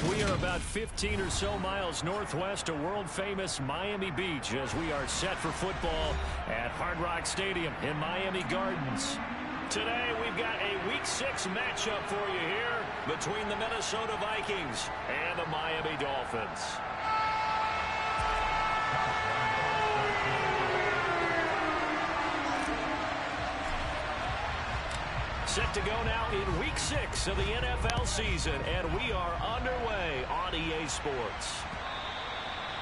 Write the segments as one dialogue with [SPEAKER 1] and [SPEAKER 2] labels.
[SPEAKER 1] We are about 15 or so miles northwest of world-famous Miami Beach as we are set for football at Hard Rock Stadium in Miami Gardens. Today, we've got a Week 6 matchup for you here between the Minnesota Vikings and the Miami Dolphins. Set to go now in Week 6 of the NFL season, and we are underway on EA Sports.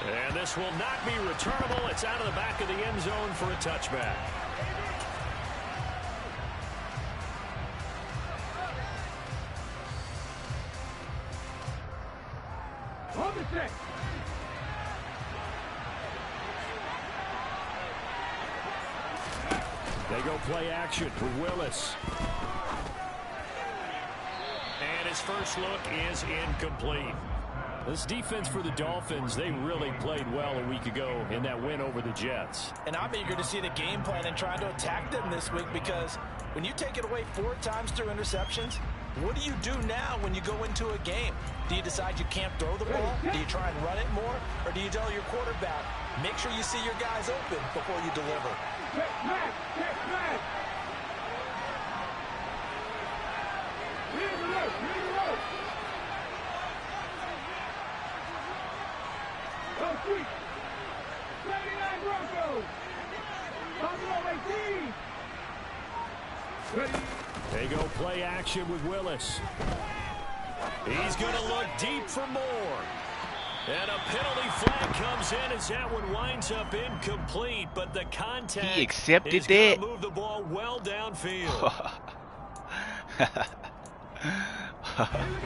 [SPEAKER 1] And this will not be returnable. It's out of the back of the end zone for a touchback. They go play action with Willis. And his first look is incomplete. This defense for the Dolphins, they really played well a week ago in that win over the Jets.
[SPEAKER 2] And I'm eager to see the game plan and try to attack them this week, because when you take it away 4 times through interceptions, what do you do now when you go into a game? Do you decide you can't throw the ball? Do you try and run it more? Or do you tell your quarterback, make sure you see your guys open before you deliver?
[SPEAKER 1] They go play action with Willis. He's going to look deep for more. And a penalty flag comes in as that one winds up incomplete, but the contact
[SPEAKER 3] he accepted
[SPEAKER 1] is going to move the ball well downfield.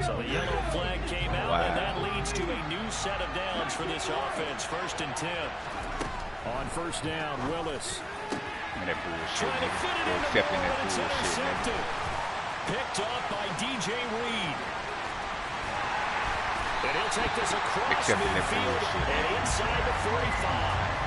[SPEAKER 1] So the yellow flag came out, and that leads to a new set of downs for this offense. 1st and 10. On 1st down, Willis.
[SPEAKER 3] That bullshit,
[SPEAKER 1] trying to fit it in the ball, but it's intercepted. Picked off by DJ Reed. And he'll take this across midfield and inside the 45.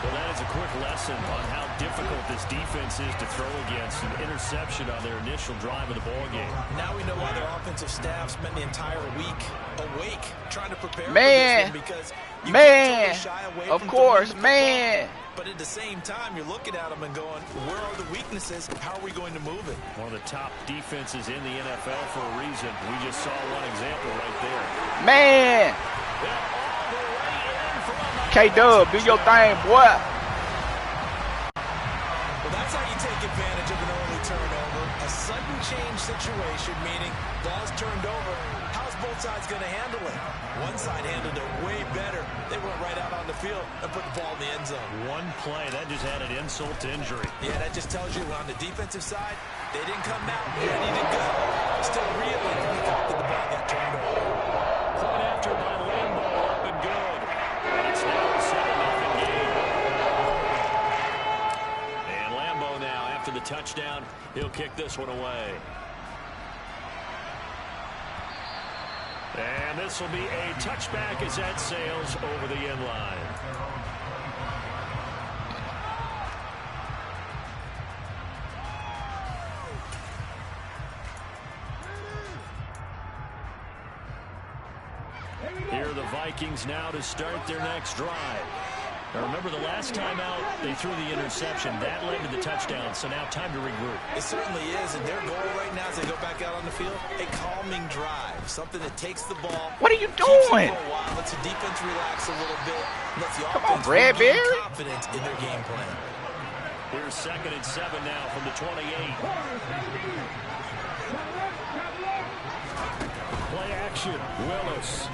[SPEAKER 1] Well, that is a quick lesson on how difficult this defense is to throw against. An interception on their initial drive of the ball game.
[SPEAKER 2] Now we know why their offensive staff spent the entire week awake trying to prepare for this one, because you can't totally shy away from football. But at the same time, you're looking at them and going, where are the weaknesses? How are we going to move it?
[SPEAKER 1] One of the top defenses in the NFL for a reason. We just saw one example right there.
[SPEAKER 3] Man! K-Dub, do your thing, boy.
[SPEAKER 2] Well, that's how you take advantage of an early turnover. A sudden change situation, meaning ball's turned over. How's both sides going to handle it? One side handled it way better. They went right out on the field and put the ball in the end zone.
[SPEAKER 1] One play, that just added insult to injury.
[SPEAKER 2] Yeah, that just tells you on the defensive side, they didn't come out ready to go. Still reeling from the fact that the ball got turned over.
[SPEAKER 1] Point after by Lambo, up and good. And it's now a 7-0 game. And Lambo now, after the touchdown, he'll kick this one away. And this will be a touchback as that sails over the end line. Here are the Vikings now to start their next drive. Now remember, the last time out, they threw the interception. That led to the touchdown, so now time to regroup.
[SPEAKER 2] It certainly is, and their goal right now as they go back out on the field, a calming drive, something that takes the ball.
[SPEAKER 3] What are you doing?
[SPEAKER 2] For a while, lets the defense relax a little bit, lets the
[SPEAKER 3] Come
[SPEAKER 2] offense
[SPEAKER 3] on, Bradbury.
[SPEAKER 2] gain confidence in their game plan.
[SPEAKER 1] Here's 2nd and 7 now from the 28. Play action, Willis.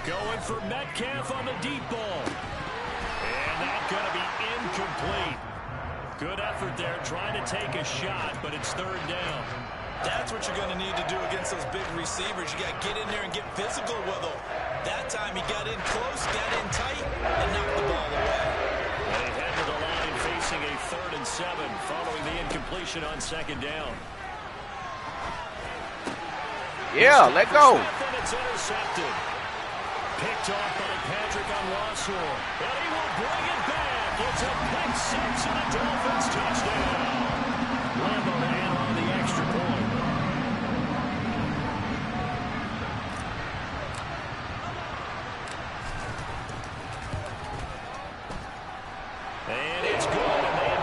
[SPEAKER 1] Going for Metcalf on the deep ball. And that's going to be incomplete. Good effort there, trying to take a shot, but it's 3rd down.
[SPEAKER 2] That's what you're going to need to do against those big receivers. You got to get in there and get physical with them. That time he got in close, got in tight, and knocked the ball away.
[SPEAKER 1] And he head to the line facing a 3rd and 7 following the incompletion on 2nd down.
[SPEAKER 3] Yeah, let go.
[SPEAKER 1] It's intercepted. Picked off by Patrick on Rossor. And he will bring it back. It's a pick 6 and a Dolphins touchdown. Lambo in on the extra point.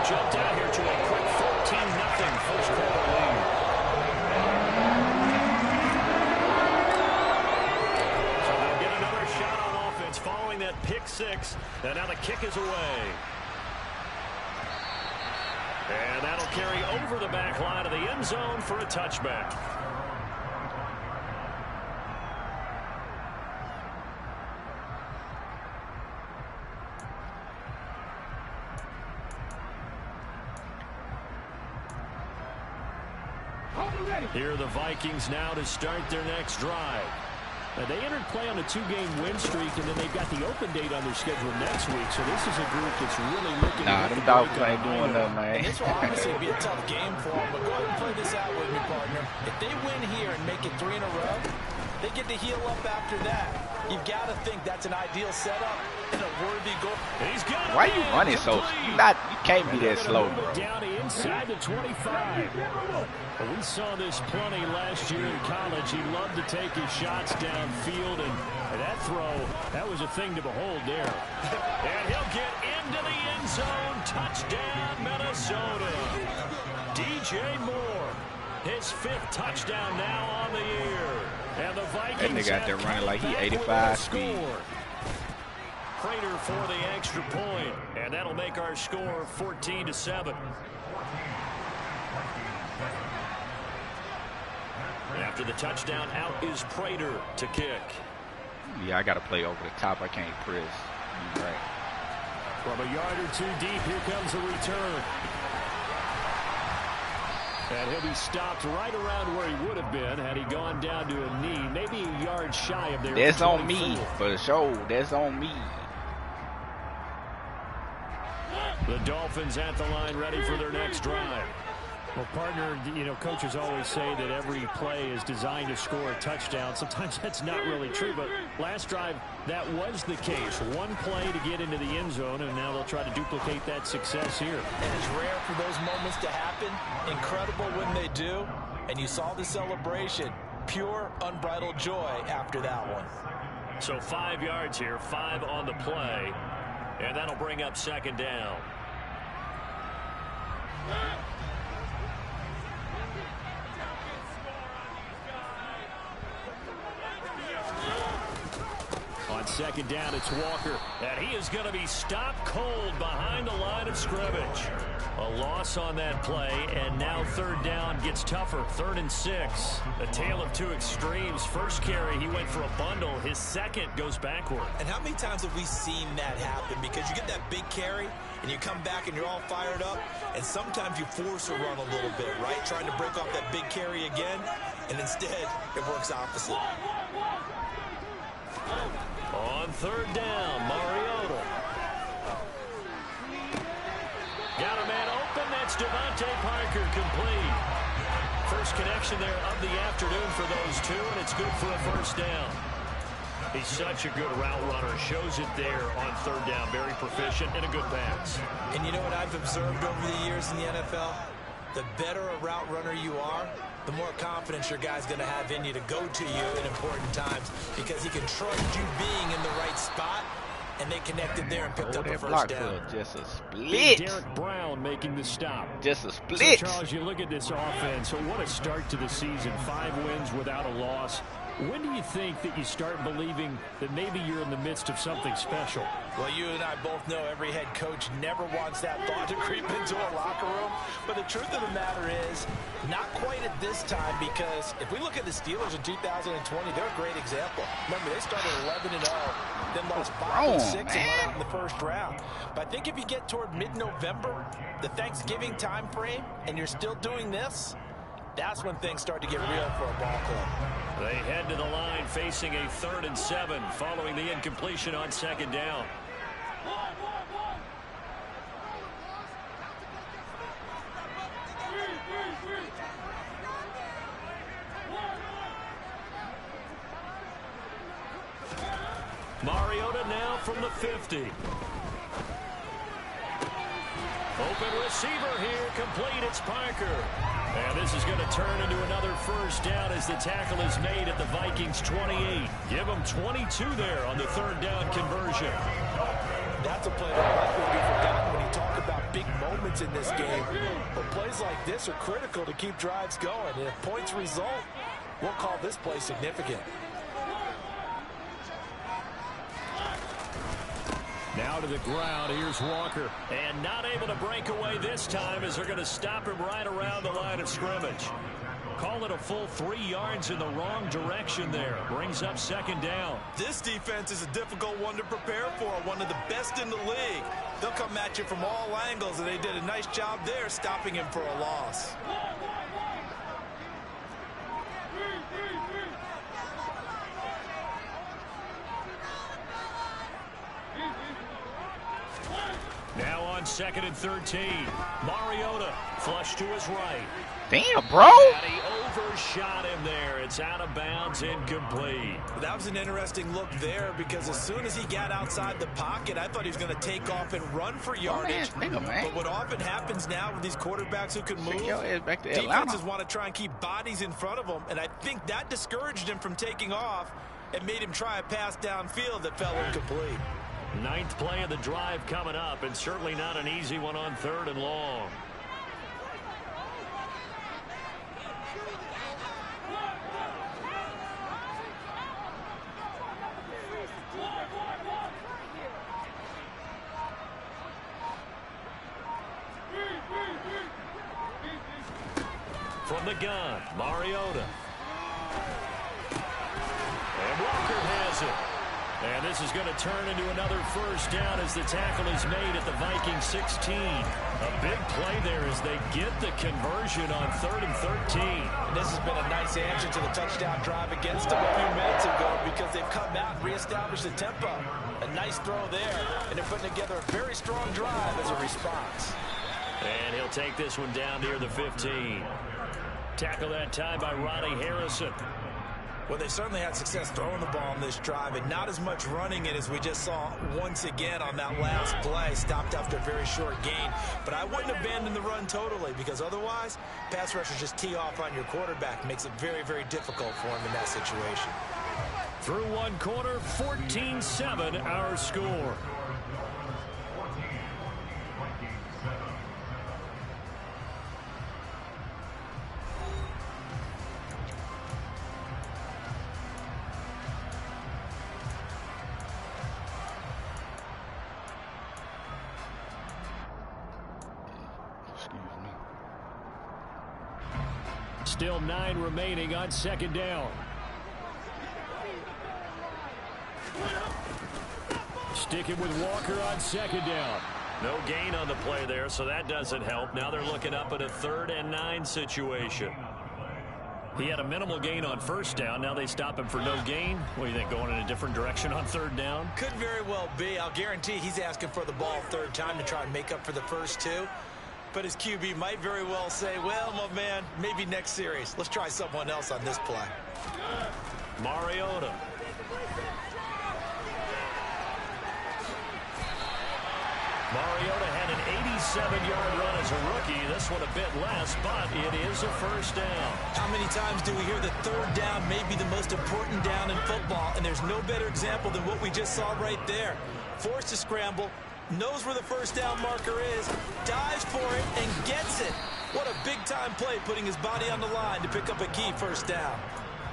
[SPEAKER 1] jumped out here to a quick 14-0 first quarter lead. So they'll get another shot on offense following that pick six. And now the kick is away. And that'll carry over the back line of the end zone for a touchback. Here are the Vikings now to start their next drive. Now, they entered play on a 2-game win streak, and then they've got the open date on their schedule next week. So this is a group that's really looking.
[SPEAKER 3] Nah, them Dolphins ain't doing nothing, man.
[SPEAKER 2] This will obviously be a tough game for them, but go ahead and play this out with me, partner. If they win here and make it 3 in a row, they get to heal up after that. You've got to think that's an ideal setup and a worthy goal.
[SPEAKER 3] Why are you running so? You can't be that slow, bro.
[SPEAKER 1] Down inside the 25. We saw this plenty last year in college. He loved to take his shots downfield, and that throw, that was a thing to behold there. And he'll get into the end zone. Touchdown, Minnesota. DJ Moore, his 5th touchdown now on the year. And the Vikings
[SPEAKER 3] that nigga out there running like he 85 speed.
[SPEAKER 1] Prater for the extra point, and that'll make our score 14-7. After the touchdown, out is Prater to kick.
[SPEAKER 3] Yeah, I got to play over the top. I can't press. You're right.
[SPEAKER 1] From a yard or 2 deep, here comes the return. And he'll be stopped right around where he would have been had he gone down to a knee, maybe a yard shy of there.
[SPEAKER 3] That's on me, for sure. That's on me.
[SPEAKER 1] The Dolphins at the line, ready for their next drive. Well, partner, you know, coaches always say that every play is designed to score a touchdown. Sometimes that's not really true, but last drive, that was the case. One play to get into the end zone, and now they'll try to duplicate that success here.
[SPEAKER 2] And it's rare for those moments to happen. Incredible when they do. And you saw the celebration. Pure, unbridled joy after that one.
[SPEAKER 1] So 5 yards here, 5 on the play, and that'll bring up second down. On second down, it's Walker, and he is going to be stopped cold behind the line of scrimmage. A loss on that play, and now third down gets tougher. 3rd and 6. A tale of two extremes. First carry, he went for a bundle. His second goes backward.
[SPEAKER 2] And how many times have we seen that happen? Because you get that big carry, and you come back and you're all fired up, and sometimes you force a run a little bit, right? Trying to break off that big carry again, and instead it works opposite.
[SPEAKER 1] On third down, Mariota. Got a man open. That's Devontae Parker, complete. First connection there of the afternoon for those two, and it's good for a first down. He's such a good route runner. Shows it there on third down. Very proficient and a good pass.
[SPEAKER 2] And you know what I've observed over the years in the NFL? The better a route runner you are, the more confidence your guy's going to have in you to go to you in important times, because he can trust you being in the right spot, and they connected there and picked up a first down.
[SPEAKER 3] Just a split.
[SPEAKER 1] Derek Brown making the stop.
[SPEAKER 3] Just a split.
[SPEAKER 1] So, Charles, you look at this offense. So what a start to the season. 5 wins without a loss. When do you think that you start believing that maybe you're in the midst of something special?
[SPEAKER 2] Well, you and I both know every head coach never wants that thought to creep into a locker room. But the truth of the matter is, not quite at this time, because if we look at the Steelers in 2020, they're a great example. Remember, they started 11-0, then lost 5-6 and went out in the first round. But I think if you get toward mid-November, the Thanksgiving time frame, and you're still doing this, that's when things start to get real for a ball club.
[SPEAKER 1] They head to the line facing a 3rd and 7 following the incompletion on second down. Mariota now from the 50. Open receiver here, complete, it's Parker. And this is going to turn into another first down as the tackle is made at the Vikings 28. Give them 22 there on the 3rd down conversion.
[SPEAKER 2] That's a play that likely will be forgotten when you talk about big moments in this game, but plays like this are critical to keep drives going. And if points result, we'll call this play significant.
[SPEAKER 1] Now to the ground. Here's Walker. And not able to break away this time as they're going to stop him right around the line of scrimmage. Call it a full 3 yards in the wrong direction there. Brings up second down.
[SPEAKER 2] This defense is a difficult one to prepare for, one of the best in the league. They'll come at you from all angles, and they did a nice job there stopping him for a loss.
[SPEAKER 1] Now on 2nd and 13. Mariota flush to his right.
[SPEAKER 3] Damn, bro.
[SPEAKER 1] And he overshot him there. It's out of bounds, incomplete.
[SPEAKER 2] That was an interesting look there because as soon as he got outside the pocket, I thought he was going to take off and run for yardage.
[SPEAKER 3] Nigga, man.
[SPEAKER 2] But what often happens now with these quarterbacks who can move,
[SPEAKER 3] back to
[SPEAKER 2] defenses want to try and keep bodies in front of them, and I think that discouraged him from taking off and made him try a pass downfield that fell incomplete.
[SPEAKER 1] 9th play of the drive coming up, and certainly not an easy one on 3rd and long. From the gun, Mariota. And Walker has it. And this is going to turn into another first down as the tackle is made at the Vikings 16. A big play there as they get the conversion on 3rd and 13.
[SPEAKER 2] And this has been a nice answer to the touchdown drive against them a few minutes ago because they've come out and reestablished the tempo. A nice throw there, and they're putting together a very strong drive as a response.
[SPEAKER 1] And he'll take this one down near the 15. Tackle that time by Ronnie Harrison.
[SPEAKER 2] Well, they certainly had success throwing the ball on this drive and not as much running it as we just saw once again on that last play. Stopped after a very short gain. But I wouldn't abandon the run totally because otherwise, pass rushers just tee off on your quarterback. Makes it very, very difficult for him in that situation.
[SPEAKER 1] Through one quarter, 14-7 our score. Still 9 remaining on 2nd down. Sticking with Walker on 2nd down. No gain on the play there, so that doesn't help. Now they're looking up at a 3rd and 9 situation. He had a minimal gain on 1st down. Now they stop him for no gain. What do you think, going in a different direction on 3rd down?
[SPEAKER 2] Could very well be. I'll guarantee he's asking for the ball 3rd time to try and make up for the first 2. But his QB might very well say, well, my man, maybe next series. Let's try someone else on this play.
[SPEAKER 1] Mariota. Mariota had an 87-yard run as a rookie. This one a bit less, but it is a first down.
[SPEAKER 2] How many times do we hear that 3rd down may be the most important down in football? And there's no better example than what we just saw right there. Forced to scramble. Knows where the first down marker is, dives for it, and gets it. What a big-time play, putting his body on the line to pick up a key first down.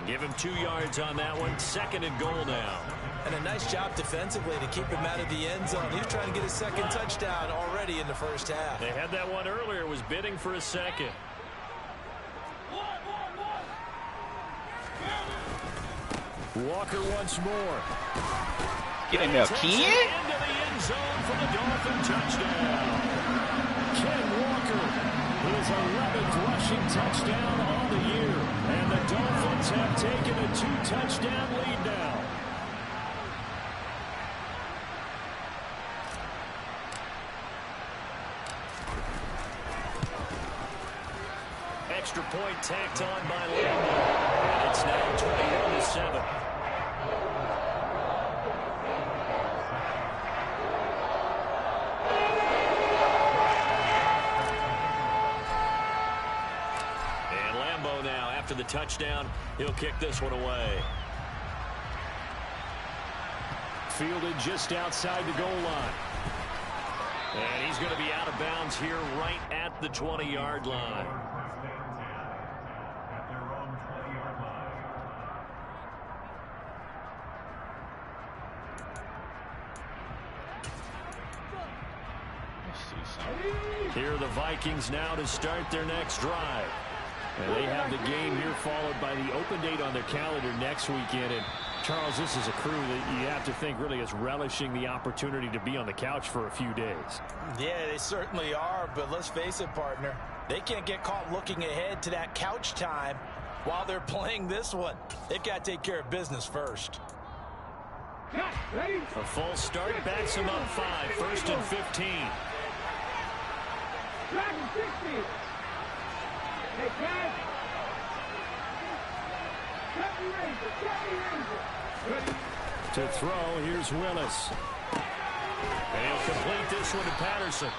[SPEAKER 1] Give him 2 yards on that one. 2nd and goal now.
[SPEAKER 2] And a nice job defensively to keep him out of the end zone. He was trying to get his 2nd touchdown already in the first half.
[SPEAKER 1] They had that one earlier, was bidding for a 2nd. Walker once more.
[SPEAKER 3] Get in there, Ken.
[SPEAKER 1] Into the end zone for the Dolphin touchdown. Ken Walker, his 11th rushing touchdown on the year. And the Dolphins have taken a 2-touchdown lead now. Extra point tacked on by Lambo. And it's now 21-7. After the touchdown, he'll kick this one away. Fielded just outside the goal line. And he's going to be out of bounds here right at the 20-yard line. Here are the Vikings now to start their next drive. And they have the game here followed by the open date on their calendar next weekend. And Charles, this is a crew that you have to think really is relishing the opportunity to be on the couch for a few days.
[SPEAKER 2] Yeah, they certainly are. But let's face it, partner, they can't get caught looking ahead to that couch time while they're playing this one. They've got to take care of business first.
[SPEAKER 1] A full start backs him up 5, 1st and 15. To throw, here's Willis. And he'll complete this one to Patterson.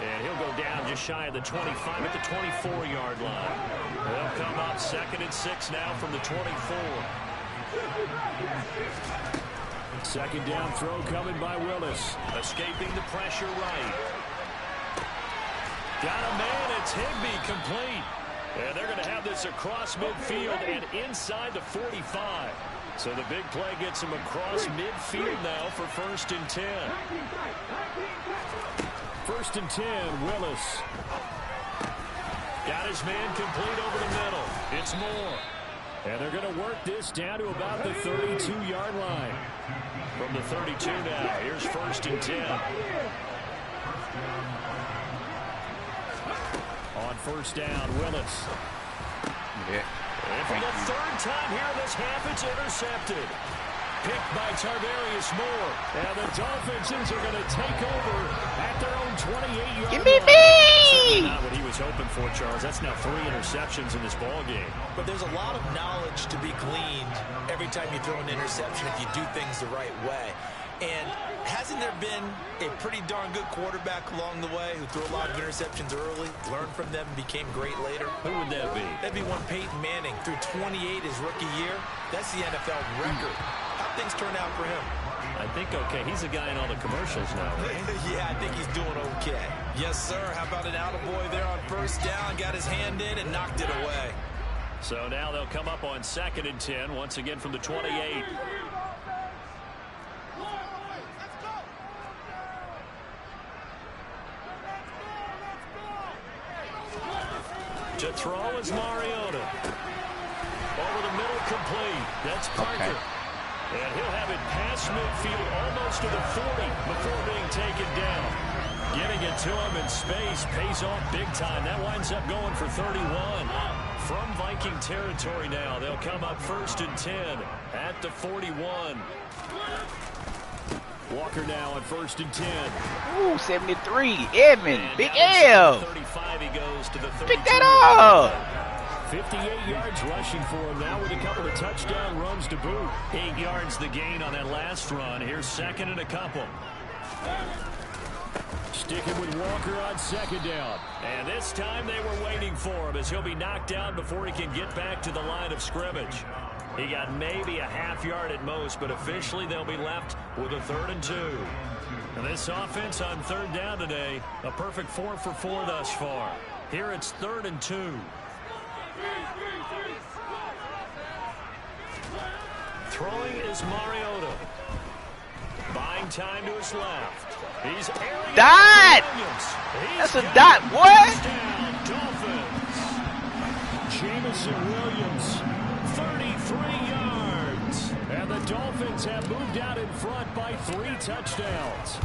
[SPEAKER 1] And he'll go down just shy of the 25 at the 24-yard line. They'll come up 2nd and 6 now from the 24. 2nd down throw coming by Willis. Escaping the pressure right. Got a man, it's Higbee, complete. And they're going to have this across midfield and inside the 45. So the big play gets him across midfield now for 1st and 10. 1st and 10, Willis. Got his man complete over the middle. It's Moore. And they're going to work this down to about the 32-yard line. From the 32 now, here's 1st and 10. On 1st down, Willis.
[SPEAKER 3] Yeah.
[SPEAKER 1] And for the 3rd time here in this half, it's intercepted. Picked by Tarvarius Moore. And the Dolphins are going to take over at their own 28-yard line.
[SPEAKER 3] Give me B!
[SPEAKER 1] Not what he was hoping for, Charles. That's now 3 interceptions in this ball game.
[SPEAKER 2] But there's a lot of knowledge to be gleaned every time you throw an interception if you do things the right way. And hasn't there been a pretty darn good quarterback along the way who threw a lot of interceptions early, learned from them, and became great later?
[SPEAKER 1] Who would that be?
[SPEAKER 2] That'd be one Peyton Manning. Threw 28 his rookie year. That's the NFL record. How'd things turn out for him?
[SPEAKER 1] I think okay. He's a guy in all the commercials now, right?
[SPEAKER 2] Yeah, I think he's doing okay. Yes, sir. How about an attaboy there on 1st down? Got his hand in and knocked it away.
[SPEAKER 1] So now they'll come up on 2nd and 10, once again from the 28. To throw is Mariota. Over the middle, complete. That's Parker.
[SPEAKER 3] Okay.
[SPEAKER 1] And he'll have it past midfield almost to the 40 before being taken down. Getting it to him in space pays off big time. That winds up going for 31. From Viking territory now, they'll come up 1st and 10 at the 41. Walker now on 1st and 10.
[SPEAKER 3] Ooh, 73. Edmund. Big L.
[SPEAKER 1] 35, he goes to the 32.
[SPEAKER 3] Pick that up.
[SPEAKER 1] 58 yards rushing for him now with a couple of touchdown runs to boot. 8 yards the gain on that last run. Here's 2nd and a couple. Sticking with Walker on 2nd down. And this time they were waiting for him as he'll be knocked down before he can get back to the line of scrimmage. He got maybe a half yard at most, but officially they'll be left with a 3rd and 2. And this offense on 3rd down today, a perfect 4 for 4 thus far. Here it's 3rd and 2. Throwing is Mariota. Buying time to his left. He's airing.
[SPEAKER 3] Dot! That's a dot, boy.
[SPEAKER 1] Dolphins. Jamison Williams, 33 yards. And the Dolphins have moved out in front by 3 touchdowns.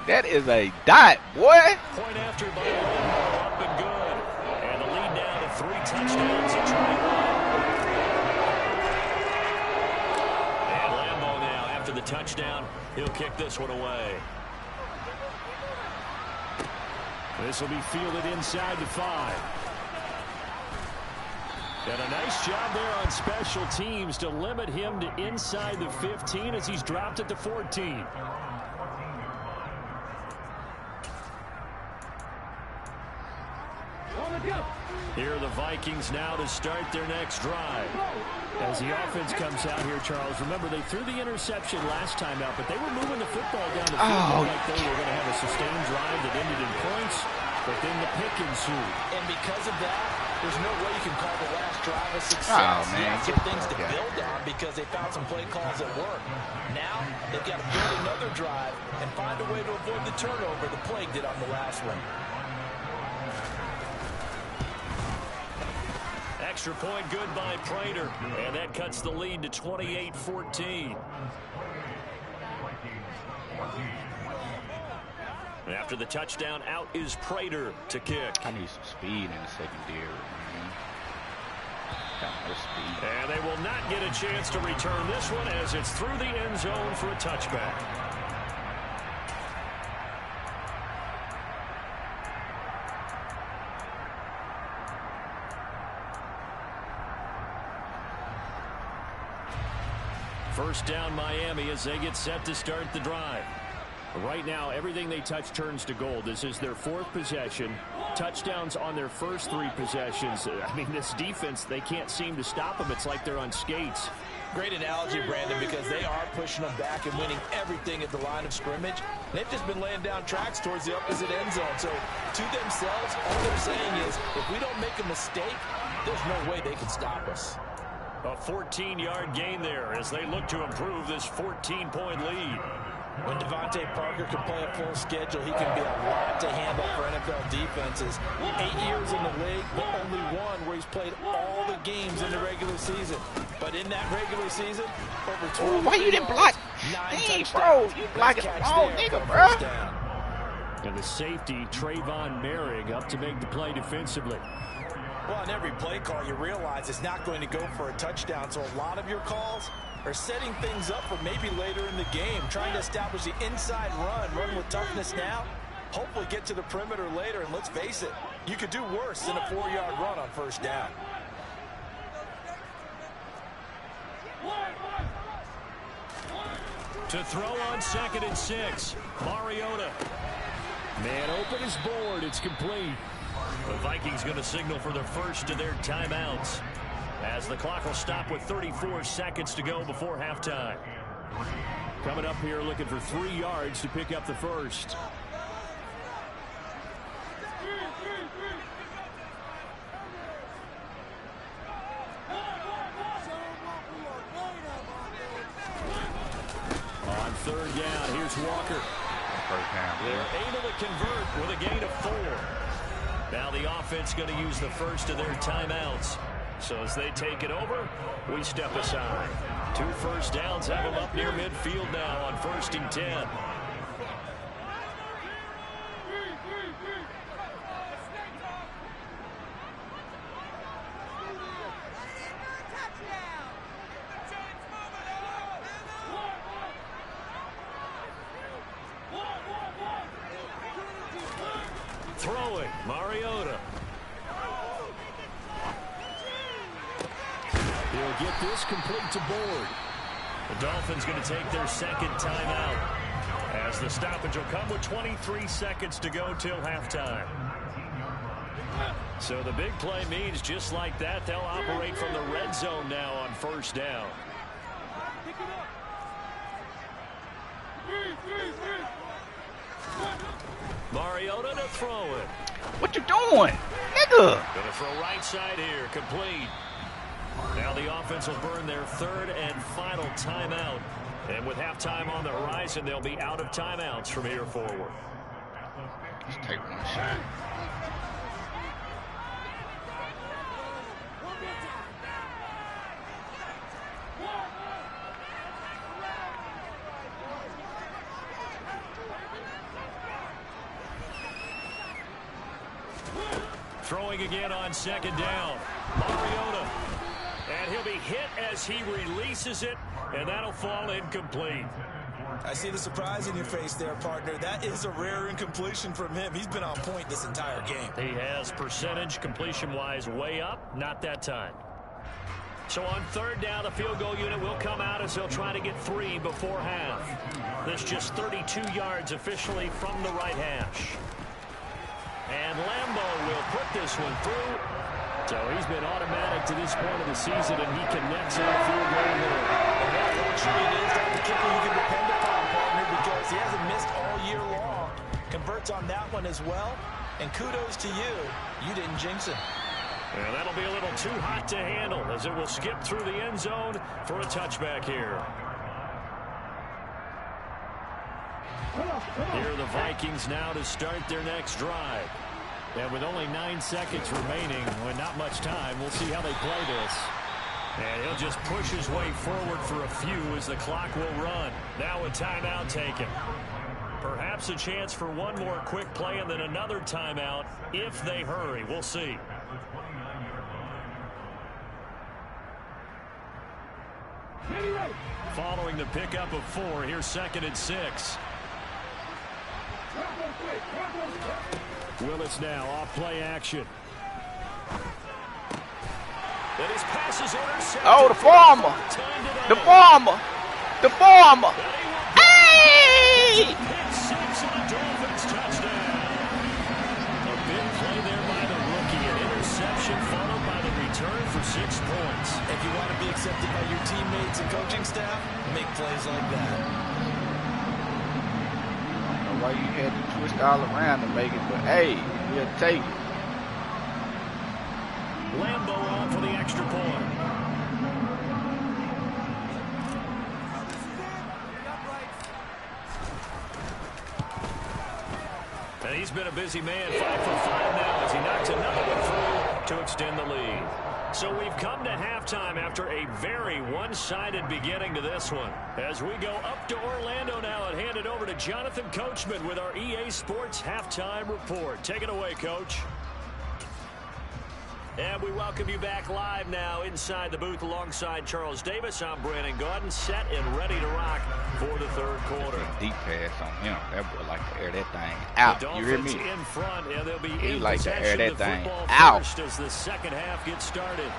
[SPEAKER 3] That is a dot, boy.
[SPEAKER 1] Point after by Lambeau, up and good. And the lead now to 3 touchdowns at 21. And Lambeau now, after the touchdown, he'll kick this one away. This will be fielded inside the 5. And a nice job there on special teams to limit him to inside the 15 as he's dropped at the 14. Here are the Vikings now to start their next drive. As the offense comes out here, Charles, remember they threw the interception last time out, but they were moving the football down the field like they were going to have a sustained drive that ended in points, but then the pick ensued.
[SPEAKER 2] And because of that, there's no way you can call the last drive a success.
[SPEAKER 3] Oh, man.
[SPEAKER 2] Some things to build on because they found some play calls that work. Now they've got to build another drive and find a way to avoid the turnover the Plague did on the last one.
[SPEAKER 1] Extra point good by Prater, and that cuts the lead to 28-14. After the touchdown, out is Prater to kick.
[SPEAKER 3] I need some speed in the secondary. Got no speed.
[SPEAKER 1] And they will not get a chance to return this one as it's through the end zone for a touchback. First down Miami as they get set to start the drive. Right now, everything they touch turns to gold. This is their fourth possession. Touchdowns on their first three possessions. I mean, this defense, they can't seem to stop them. It's like they're on skates.
[SPEAKER 2] Great analogy, Brandon, because they are pushing them back and winning everything at the line of scrimmage. They've just been laying down tracks towards the opposite end zone. So, to themselves, all they're saying is, if we don't make a mistake, there's no way they can stop us.
[SPEAKER 1] A 14-yard gain there as they look to improve this 14-point lead.
[SPEAKER 2] When Devontae Parker can play a full schedule, he can be a lot to handle for NFL defenses. 8 years in the league, but only one where he's played all the games in the regular season. But in that regular season, over 12
[SPEAKER 3] why you didn't block? Hey, bro, you blocking the wrong nigga, bro.
[SPEAKER 1] And the safety, Trayvon Merrick, up to make the play defensively.
[SPEAKER 2] Well, on every play call, you realize it's not going to go for a touchdown. So a lot of your calls are setting things up for maybe later in the game, trying to establish the inside run with toughness now, hopefully get to the perimeter later. And let's face it, you could do worse than a 4-yard run on first down.
[SPEAKER 1] To throw on 2nd and 6, Mariota. Man open is board. It's complete. The Vikings going to signal for the first of their timeouts as the clock will stop with 34 seconds to go before halftime. Coming up here looking for 3 yards to pick up the first. On 3rd down, here's Walker.
[SPEAKER 3] First down.
[SPEAKER 1] They're able to convert with a gain of 4. Now the offense going to use the first of their timeouts. So as they take it over, we step aside. 2 first downs have them up near midfield now on 1st and 10. Throwing, Mariota. He'll get this complete to board. The Dolphins going to take their 2nd timeout as the stoppage will come with 23 seconds to go till halftime. So the big play means just like that, they'll operate from the red zone now on 1st down. Mariota to throw it.
[SPEAKER 3] What you doing, nigga?
[SPEAKER 1] Gonna throw right side here, complete. Now the offense will burn their 3rd and final timeout. And with halftime on the horizon, they'll be out of timeouts from here forward.
[SPEAKER 3] Let's take one shot.
[SPEAKER 1] Throwing again on 2nd down. Mariota. And he'll be hit as he releases it, and that'll fall incomplete.
[SPEAKER 2] I see the surprise in your face there, partner. That is a rare incompletion from him. He's been on point this entire game.
[SPEAKER 1] He has percentage completion-wise way up, not that time. So on 3rd down, the field goal unit will come out as they'll try to get 3 before half. This just 32 yards officially from the right hash. And Lambeau will put this one through. So he's been automatic to this point of the season, and he connects on a field goal here.
[SPEAKER 2] And what a luxury it is to have the kicker you can depend upon, partner, because he hasn't missed all year long. Converts on that one as well. And kudos to you. You didn't jinx him.
[SPEAKER 1] And that'll be a little too hot to handle as it will skip through the end zone for a touchback here. Here are the Vikings now to start their next drive. And with only 9 seconds remaining, with not much time, we'll see how they play this. And he'll just push his way forward for a few as the clock will run. Now a timeout taken. Perhaps a chance for one more quick play and then another timeout if they hurry. We'll see. Following the pickup of 4, here's 2nd and 6. Willis now off play action. And his pass is intercepted.
[SPEAKER 3] Oh, the farmer. The farmer. The farmer. Hey!
[SPEAKER 1] Pick 6 and a Dolphins touchdown. A big play there by the rookie. An interception followed by the return for 6 points.
[SPEAKER 2] If you want to be accepted by your teammates and coaching staff, make plays like that.
[SPEAKER 3] Why you had to twist all around to make it, but hey, we'll take it.
[SPEAKER 1] Lambo on for the extra point. And he's been a busy man, 5 for 5 now as he knocks another one through to extend the lead. So we've come to halftime after a very one-sided beginning to this one. As we go up to Orlando now and hand it over to Jonathan Coachman with our EA Sports Halftime Report. Take it away, Coach. And we welcome you back live now inside the booth alongside Charles Davis. I'm Brandon Gaudin, set and ready to rock for the third quarter.
[SPEAKER 3] Deep pass on him. That boy like to air that thing out.
[SPEAKER 1] The
[SPEAKER 3] You hear
[SPEAKER 1] Dolphins
[SPEAKER 3] me?
[SPEAKER 1] in front, and they'll be
[SPEAKER 3] He
[SPEAKER 1] in
[SPEAKER 3] like to air
[SPEAKER 1] possession
[SPEAKER 3] that
[SPEAKER 1] of the
[SPEAKER 3] thing
[SPEAKER 1] football
[SPEAKER 3] out.
[SPEAKER 1] first as the second half gets started.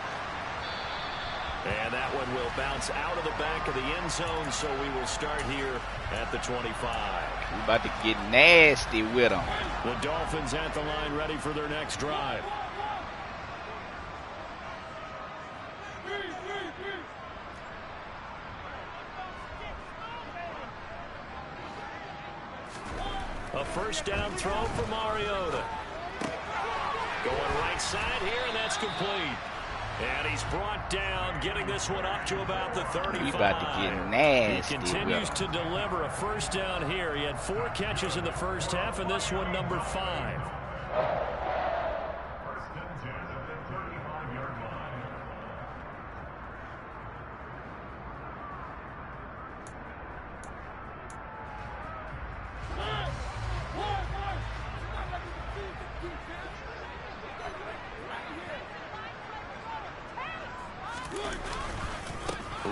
[SPEAKER 1] And that one will bounce out of the back of the end zone, so we will start here at the 25.
[SPEAKER 3] We about to get nasty with them.
[SPEAKER 1] The Dolphins at the line ready for their next drive. A first down throw for Mariota. Going right side here, and that's complete. And he's brought down, getting this one up to about the 35.
[SPEAKER 3] He about to get nasty.
[SPEAKER 1] He continues to deliver a first down here. He had 4 catches in the first half, and this one number 5.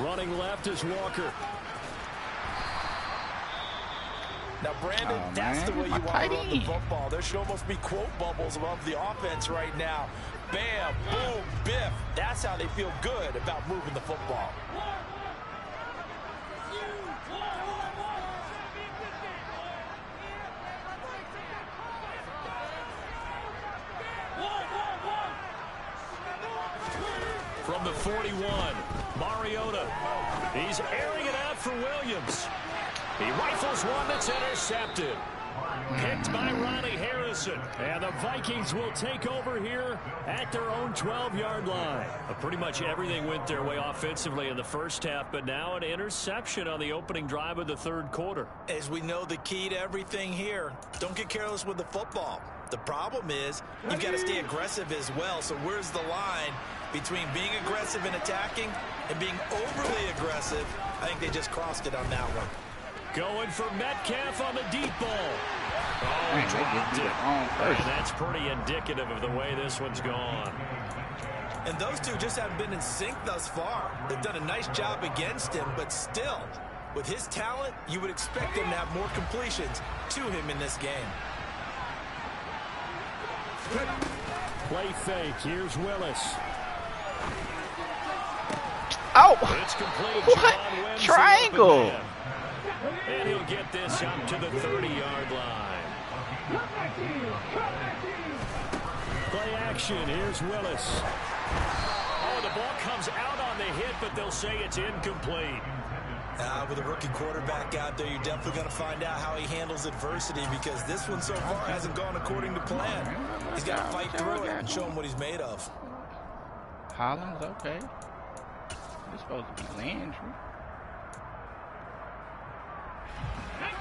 [SPEAKER 1] Running left is Walker.
[SPEAKER 2] Now, Brandon, that's the way you want to run the football. There should almost be quote bubbles above the offense right now. Bam, boom, biff. That's how they feel good about moving the football.
[SPEAKER 1] From the 41, Mariota. He's airing it out for Williams. He rifles one that's intercepted. Picked by Ronnie Harrison. And the Vikings will take over here at their own 12-yard line. Pretty much everything went their way offensively in the first half, but now an interception on the opening drive of the third quarter.
[SPEAKER 2] As we know, the key to everything here, don't get careless with the football. The problem is you've got to stay aggressive as well. So where's the line between being aggressive and attacking and being overly aggressive? I think they just crossed it on that one.
[SPEAKER 1] Going for Metcalf on the deep ball. Oh,
[SPEAKER 3] Man,
[SPEAKER 1] dropped it.
[SPEAKER 3] First.
[SPEAKER 1] And that's pretty indicative of the way this one's gone.
[SPEAKER 2] And those two just haven't been in sync thus far. They've done a nice job against him, but still, with his talent, you would expect him to have more completions to him in this game.
[SPEAKER 1] Play fake. Here's Willis.
[SPEAKER 3] Oh!
[SPEAKER 1] It's complete.
[SPEAKER 3] What? Triangle!
[SPEAKER 1] And he'll get this up to the 30-yard line. Play play action. Here's Willis. Oh, the ball comes out on the hit, but they'll say it's incomplete.
[SPEAKER 2] With a rookie quarterback out there, you're definitely going to find out how he handles adversity, because this one so far hasn't gone according to plan. He's got to fight through it and show him what he's made of.
[SPEAKER 3] Hollins, okay. It's supposed to be Landry.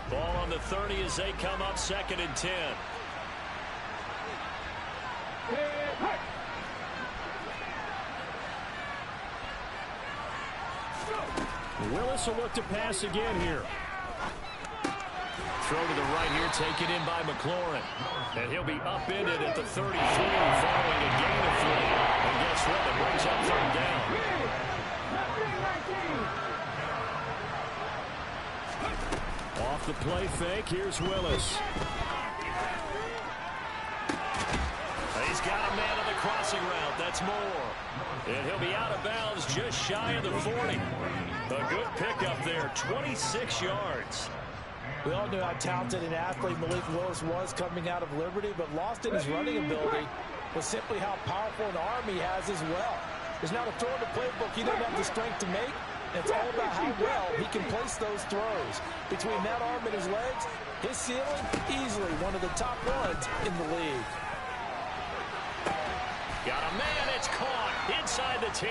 [SPEAKER 1] Ball on the 30 as they come up 2nd and 10. Willis will look to pass again here. Throw to the right here, taken in by McLaurin. And he'll be upended at the 33 following a gain of 3. And guess what? It brings up 3rd down. Off the play fake, here's Willis. He's got a man on the crossing route. That's Moore. And he'll be out of bounds just shy of the 40. A good pickup there, 26 yards.
[SPEAKER 2] We all knew how talented an athlete Malik Willis was coming out of Liberty, but lost in his running ability was simply how powerful an arm he has as well. There's not a throw in the playbook he doesn't have the strength to make. It's all about how well he can place those throws. Between that arm and his legs, his ceiling, easily one of the top ones in the league.
[SPEAKER 1] Got a man, it's caught inside the 10.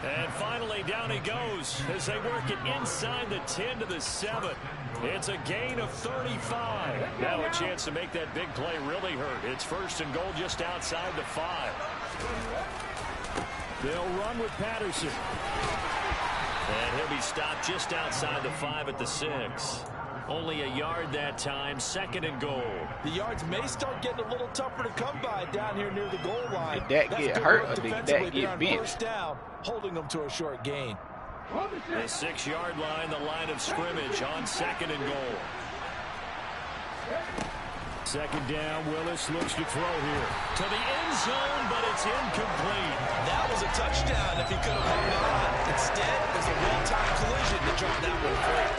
[SPEAKER 1] And finally down he goes as they work it inside the 10 to the 7. It's a gain of 35. Now a chance to make that big play really hurt. It's 1st and goal just outside the 5. They'll run with Patterson. And he'll be stopped just outside the 5 at the 6. Only a yard that time, 2nd and goal.
[SPEAKER 2] The yards may start getting a little tougher to come by down here near the goal line.
[SPEAKER 3] Did that get hurt or did that get benched?
[SPEAKER 2] First down, holding them to a short gain.
[SPEAKER 1] The 6-yard line, the line of scrimmage on 2nd and goal. 2nd down, Willis looks to throw here. To the end zone, but it's incomplete.
[SPEAKER 2] That was a touchdown if he could have hung on. Instead, it was a well-timed collision to drop that one free.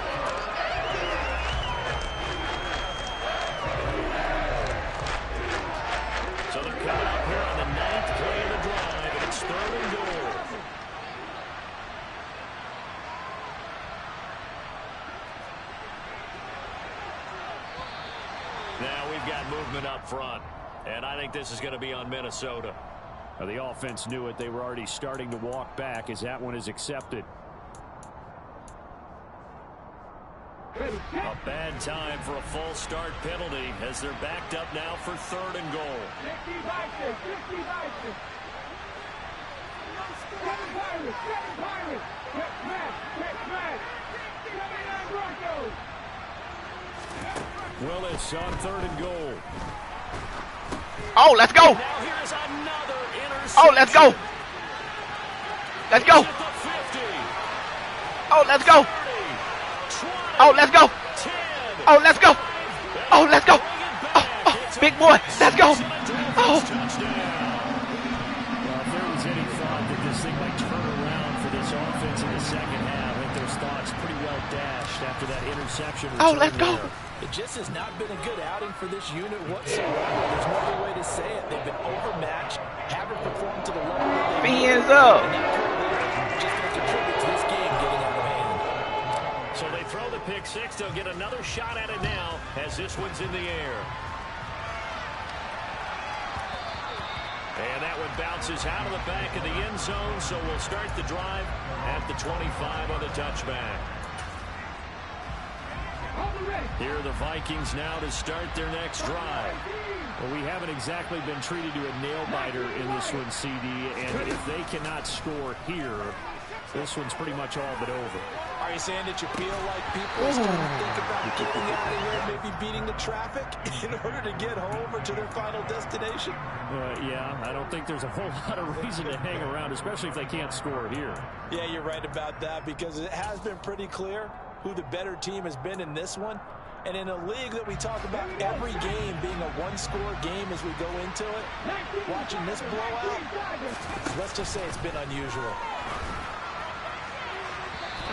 [SPEAKER 1] So they're coming up here on the 9th play of the drive, and it's 3rd and goal. Now we've got movement up front, and I think this is going to be on Minnesota. Now the offense knew it. They were already starting to walk back as that one is accepted. A bad time for a false start penalty as they're backed up now for 3rd and goal. Willis on 3rd and goal.
[SPEAKER 3] Oh, let's go.
[SPEAKER 1] Now here's another interception.
[SPEAKER 3] Oh, let's go. Let's go. Oh, let's go. Oh, let's go. Oh, let's go. Oh, let's go. Oh, big boy. Let's go. Oh.
[SPEAKER 1] Well, if there was any thought that this thing might turn around for this offense in the 2nd half, I think those thoughts pretty well dashed after that interception.
[SPEAKER 3] Oh, let's go.
[SPEAKER 2] It just has not been a good outing for this unit whatsoever. There's no other way to say it. They've been overmatched, haven't performed to the level that they need.
[SPEAKER 3] Hands up.
[SPEAKER 2] And that just going to contribute to this game getting out of hand.
[SPEAKER 1] So they throw the pick 6. They'll get another shot at it now as this one's in the air. And that one bounces out of the back of the end zone, so we'll start the drive at the 25 on the touchback. Here are the Vikings now to start their next drive. Well, we haven't exactly been treated to a nail-biter in this one, CD, and if they cannot score here, this one's pretty much all but over.
[SPEAKER 2] Are you saying that you feel like people are starting to think about getting out of here, maybe beating the traffic in order to get home or to their final destination?
[SPEAKER 1] Yeah, I don't think there's a whole lot of reason to hang around, especially if they can't score here.
[SPEAKER 2] Yeah, you're right about that, because it has been pretty clear who the better team has been in this one. And in a league that we talk about every game being a one-score game as we go into it, watching this blowout, let's just say it's been unusual.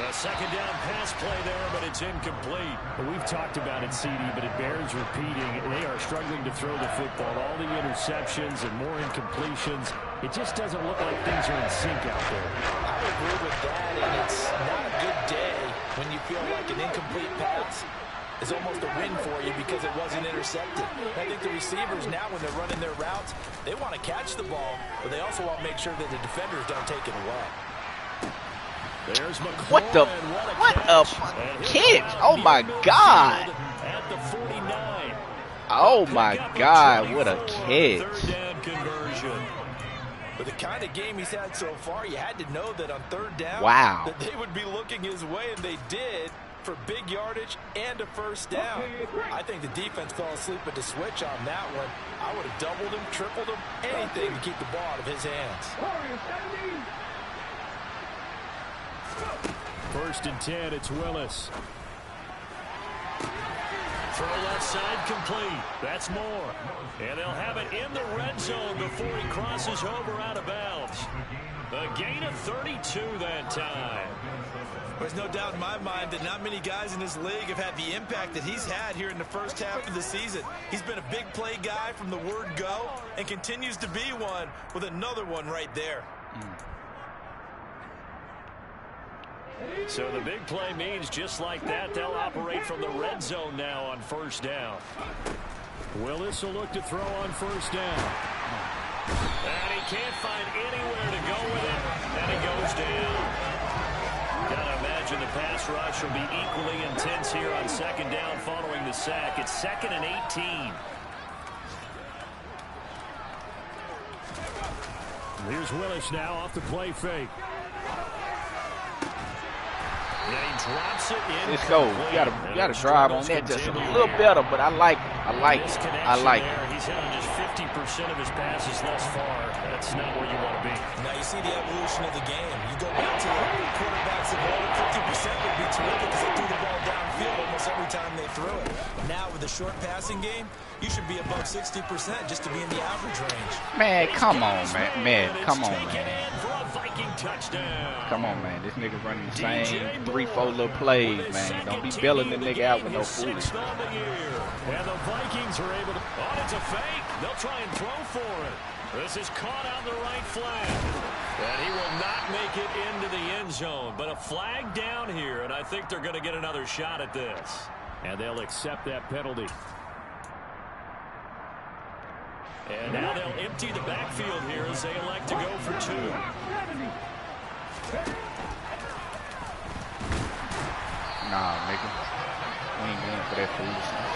[SPEAKER 1] A second down pass play there, but it's incomplete.
[SPEAKER 4] Well, we've talked about it, CD, but it bears repeating. They are struggling to throw the football. All the interceptions and more incompletions. It just doesn't look like things are in sync out there.
[SPEAKER 2] I agree with that, and it's not a good day when you feel like an incomplete pass is almost a win for you because it wasn't intercepted. I think the receivers now, when they're running their routes, they want to catch the ball, but they also want to make sure that the defenders don't take it away.
[SPEAKER 1] There's
[SPEAKER 3] What a catch! Oh my God!
[SPEAKER 1] At the 49.
[SPEAKER 3] Oh my God! What a catch!
[SPEAKER 1] Third down conversion.
[SPEAKER 2] But the kind of game he's had so far, you had to know that on third down,
[SPEAKER 3] wow,
[SPEAKER 2] that they would be looking his way, and they did, for big yardage and a first down. I think the defense fell asleep at the switch on that one. I would have doubled him, tripled him, anything to keep the ball out of his hands.
[SPEAKER 4] First and 10, it's Willis.
[SPEAKER 1] Throw left side complete. That's more. And they'll have it in the red zone before he crosses over out of bounds. A gain of 32 that time.
[SPEAKER 2] There's no doubt in my mind that not many guys in this league have had the impact that he's had here in the first half of the season. He's been a big play guy from the word go and continues to be one with another one right there.
[SPEAKER 1] So the big play means just like that, they'll operate from the red zone now on first down.
[SPEAKER 4] Willis will look to throw on first down.
[SPEAKER 1] And he can't find anywhere to go with it. And he goes down. Gotta imagine the pass rush will be equally intense here on second down following the sack. It's 2nd and 18.
[SPEAKER 4] Here's Willis now off the play fake.
[SPEAKER 1] And he drops it in.
[SPEAKER 3] Let's go. You gotta drive on that just a little better, but I like it.
[SPEAKER 1] He's had on just 50% of his passes thus far. That's not where you want to be.
[SPEAKER 2] Now you see the evolution of the game. You go back to the quarterbacks of old, 50% would be terrific because they threw the ball downfield almost every time they threw it. Now with the short passing game, you should be above 60% just to be in the average range.
[SPEAKER 3] Man, come on, man. Come on, man.
[SPEAKER 1] Touchdown.
[SPEAKER 3] Come on, man. This nigga running the same 3-4 little plays, man. Don't be bailing the nigga out with no foolishness.
[SPEAKER 1] And the Vikings are able to... Oh, it's a fake. They'll try and throw for it. This is caught on the right flag. And he will not make it into the end zone. But a flag down here, and I think they're going to get another shot at this.
[SPEAKER 4] And they'll accept that penalty.
[SPEAKER 1] And now they'll empty the backfield here as they elect to go for 2.
[SPEAKER 3] Nah, nigga. We ain't going for that foolishness.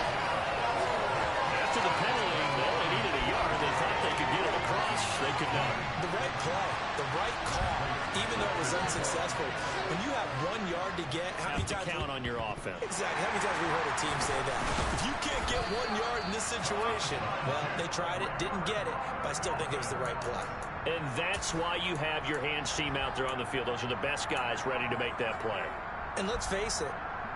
[SPEAKER 1] After the penalty, they only needed a yard. They thought they could get it across. They could not.
[SPEAKER 2] The right play, the right call, even though it was unsuccessful. When you have 1 yard to get, how many times...
[SPEAKER 1] count on your offense.
[SPEAKER 2] Exactly. How many times we heard a team say that? If you can't get 1 yard in this situation, well, they tried it, didn't get it, but I still think it was the right play.
[SPEAKER 1] And that's why you have your hands team out there on the field. Those are the best guys ready to make that play.
[SPEAKER 2] And let's face it,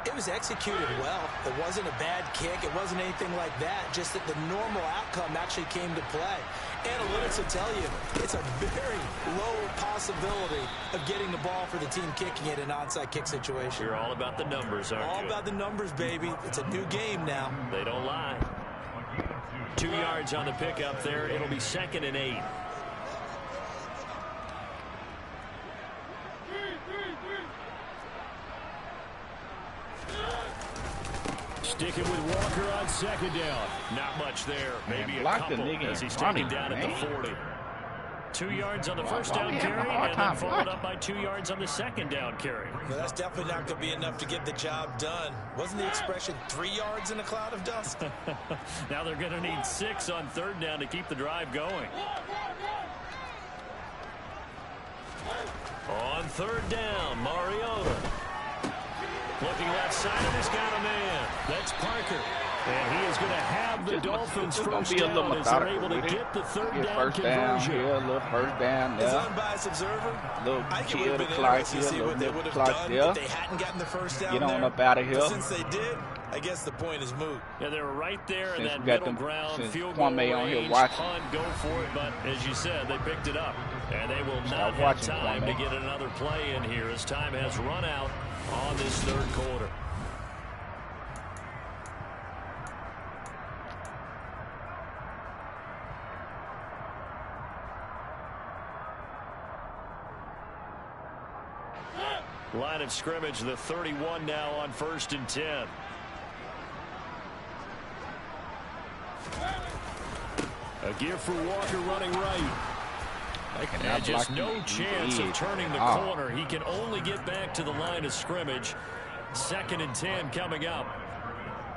[SPEAKER 2] it was executed well. It wasn't a bad kick. It wasn't anything like that. Just that the normal outcome actually came to play. Analytics will tell you it's a very low possibility of getting the ball for the team kicking it in an onside kick situation.
[SPEAKER 1] You're all about the numbers, aren't you?
[SPEAKER 2] All about the numbers, baby. It's a new game now.
[SPEAKER 1] They don't lie. 2 yards on the pickup there. It'll be 2nd and 8.
[SPEAKER 4] Sticking with Walker on second down.
[SPEAKER 1] Not much there. Maybe
[SPEAKER 3] Man,
[SPEAKER 1] a
[SPEAKER 3] block
[SPEAKER 1] couple
[SPEAKER 3] the nigga
[SPEAKER 1] as he's
[SPEAKER 3] running,
[SPEAKER 1] taken down
[SPEAKER 3] man.
[SPEAKER 1] at the 40. 2 yards on the first
[SPEAKER 3] Why
[SPEAKER 1] down
[SPEAKER 3] we having
[SPEAKER 1] carry,
[SPEAKER 3] a hard
[SPEAKER 1] and then
[SPEAKER 3] time
[SPEAKER 1] followed
[SPEAKER 3] blocking?
[SPEAKER 1] up by 2 yards on the second down carry.
[SPEAKER 2] Well, that's definitely not going to be enough to get the job done. Wasn't the expression 3 yards in a cloud of dust?
[SPEAKER 1] Now they're going to need 6 on third down to keep the drive going. On third down, Mariota. Looking left side, and he's got a man. That's Parker. And he is going to have the Dolphins first down as they're able to get the third down
[SPEAKER 3] first down
[SPEAKER 1] conversion.
[SPEAKER 3] here, a little first down there.
[SPEAKER 2] As an unbiased observer,
[SPEAKER 3] Little
[SPEAKER 2] I think it
[SPEAKER 3] chill
[SPEAKER 2] would
[SPEAKER 3] the
[SPEAKER 2] have been
[SPEAKER 3] clock
[SPEAKER 2] interesting
[SPEAKER 3] here,
[SPEAKER 2] to see what they
[SPEAKER 3] little
[SPEAKER 2] would have
[SPEAKER 3] clock
[SPEAKER 2] done
[SPEAKER 3] there.
[SPEAKER 2] if they hadn't gotten the first down
[SPEAKER 3] Get on
[SPEAKER 2] there.
[SPEAKER 3] up out of here.
[SPEAKER 2] But since they did, I guess the point is moot.
[SPEAKER 1] Yeah, they were right there in
[SPEAKER 3] Since
[SPEAKER 1] that
[SPEAKER 3] we got
[SPEAKER 1] middle
[SPEAKER 3] them-
[SPEAKER 1] ground,
[SPEAKER 3] since
[SPEAKER 1] field goal
[SPEAKER 3] Kwame on here
[SPEAKER 1] range,
[SPEAKER 3] watching.
[SPEAKER 1] punt, go for it. But as you said, they picked it up. And they will not have
[SPEAKER 3] watching,
[SPEAKER 1] time to
[SPEAKER 3] Kwame.
[SPEAKER 1] get another play in here as time has run out on this third quarter. Line of scrimmage, the 31 now on 1st and 10. A give for Walker running right. And just no chance of turning the corner. He can only get back to the line of scrimmage. 2nd and 10 coming up.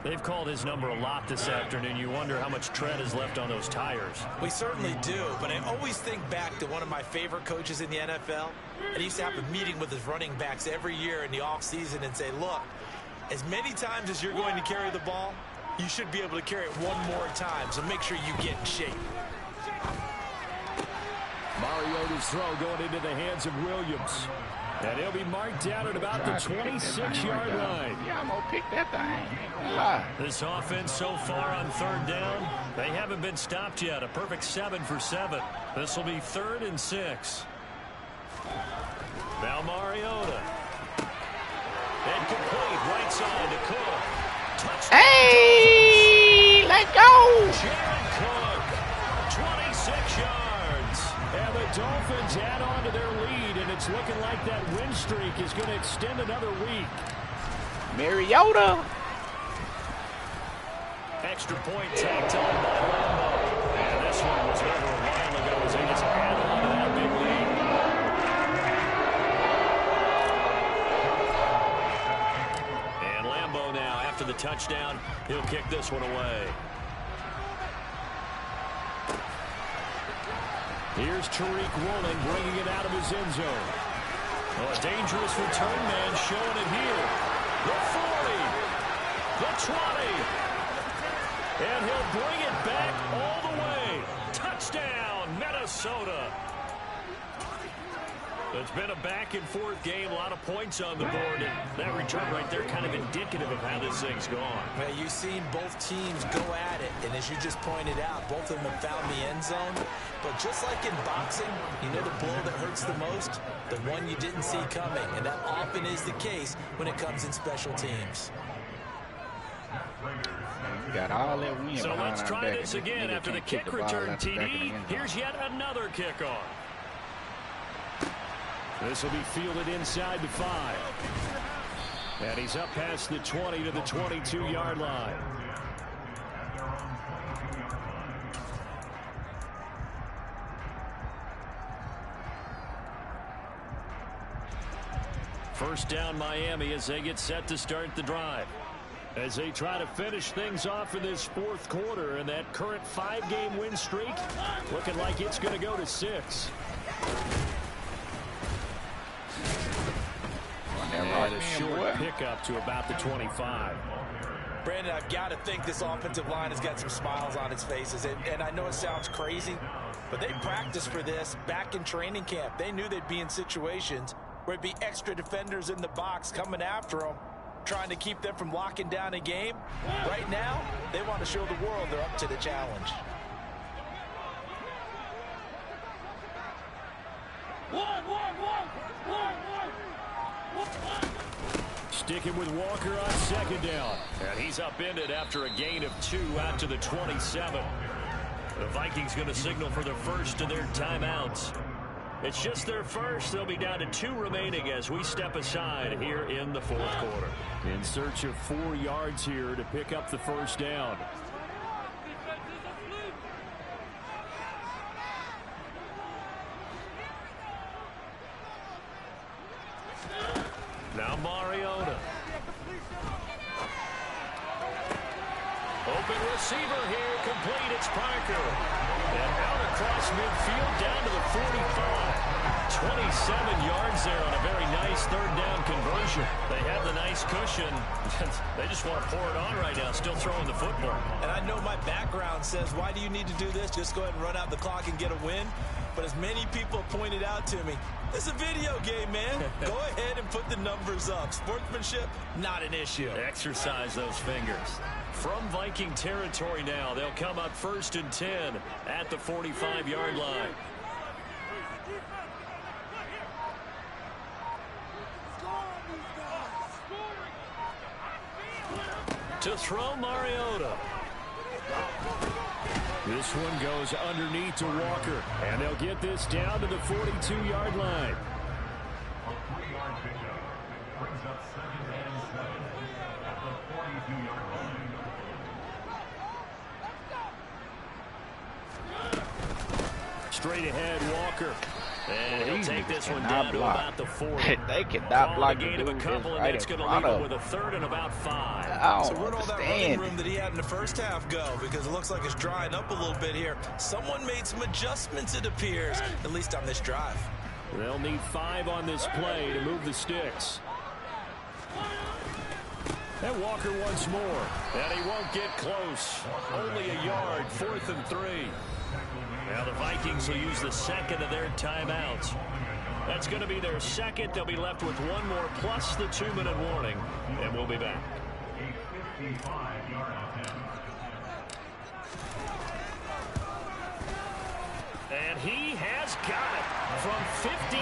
[SPEAKER 1] They've called his number a lot this afternoon. You wonder how much tread is left on those tires.
[SPEAKER 2] We certainly do, but I always think back to one of my favorite coaches in the NFL. And he used to have a meeting with his running backs every year in the offseason and say, look, as many times as you're going to carry the ball, you should be able to carry it one more time, so make sure you get in shape.
[SPEAKER 1] Mariota's throw going into the hands of Williams. And he'll be marked down at about the 26-yard line.
[SPEAKER 3] Yeah, I'm going to pick that thing.
[SPEAKER 1] This offense so far on 3rd down, they haven't been stopped yet. A perfect 7 for 7. This will be 3rd and 6. Now Mariota. And complete. Right side to Cook. Touchdown.
[SPEAKER 3] Hey, let's go.
[SPEAKER 1] Jared Cook. 26 yards. And the Dolphins add on to their lead, and it's looking like that win streak is going to extend another week.
[SPEAKER 3] Mariota.
[SPEAKER 1] Extra point tacked on by Lambo. And this one was over a while ago as they just add on to that big lead. And Lambo now, after the touchdown, he'll kick this one away. Here's Tariq Woolen bringing it out of his end zone. Oh, a dangerous return man showing it here. The 40. The 20. And he'll bring it back all the way. Touchdown, Minnesota. It's been a back-and-forth game, a lot of points on the board, and that return right there kind of indicative of how this thing's gone.
[SPEAKER 2] Well, you've seen both teams go at it, and as you just pointed out, both of them have found the end zone. But just like in boxing, you know the blow that hurts the most? The one you didn't see coming, and that often is the case when it comes in special teams.
[SPEAKER 3] Got all that wind.
[SPEAKER 1] So let's try this again after the kick return, TD. Here's yet another kickoff. This will be fielded inside the 5. And he's up past the 20 to the 22-yard line. First down Miami as they get set to start the drive. As they try to finish things off in this 4th quarter, and that current 5-game win streak looking like it's going to go to 6. And a short pickup to about the 25.
[SPEAKER 2] Brandon, I've got to think this offensive line has got some smiles on its faces. And I know it sounds crazy, but they practiced for this back in training camp. They knew they'd be in situations where it'd be extra defenders in the box coming after them, trying to keep them from locking down a game. Right now, they want to show the world they're up to the challenge.
[SPEAKER 1] Sticking with Walker on 2nd down. And he's upended after a gain of 2 out to the 27. The Vikings going to signal for the first of their timeouts. It's just their first. They'll be down to 2 remaining as we step aside here in the 4th quarter. In search of 4 yards here to pick up the first down. Now Mariota. Open receiver here, complete, it's Parker. And out across midfield down to the 45. 27 yards there on a very nice 3rd down conversion. They have the nice cushion. They just want to pour it on right now, still throwing the football.
[SPEAKER 2] And I know my background says, why do you need to do this? Just go ahead and run out the clock and get a win. But as many people pointed out to me, it's a video game, man. Go ahead and put the numbers up. Sportsmanship, not an issue.
[SPEAKER 1] Exercise those fingers. From Viking territory now, they'll come up 1st and 10 at the 45-yard line. To throw Mariota. This one goes underneath to Walker. And they'll get this down to the 42-yard line.
[SPEAKER 5] A 3-yard pickup brings up 2nd and 7 at the 42-yard line.
[SPEAKER 1] Straight ahead, Walker. And he'll take this one down to about the 40.
[SPEAKER 3] They cannot block the
[SPEAKER 1] gain of a couple, and
[SPEAKER 3] right
[SPEAKER 1] that's going to
[SPEAKER 3] in
[SPEAKER 1] leave
[SPEAKER 3] front
[SPEAKER 1] him
[SPEAKER 3] of
[SPEAKER 1] with a 3rd and about 5.
[SPEAKER 2] So where'd all that running room that he had in the first half go? Because it looks like it's drying up a little bit here. Someone made some adjustments, it appears, at least on this drive.
[SPEAKER 1] They'll need 5 on this play to move the sticks. And Walker once more. And he won't get close. Only a yard, 4th and 3. Now the Vikings will use the 2nd of their timeouts. That's going to be their 2nd. They'll be left with 1 more plus the 2-minute warning. And we'll be back.
[SPEAKER 5] A 55-yard attempt.
[SPEAKER 1] And he has got it from 55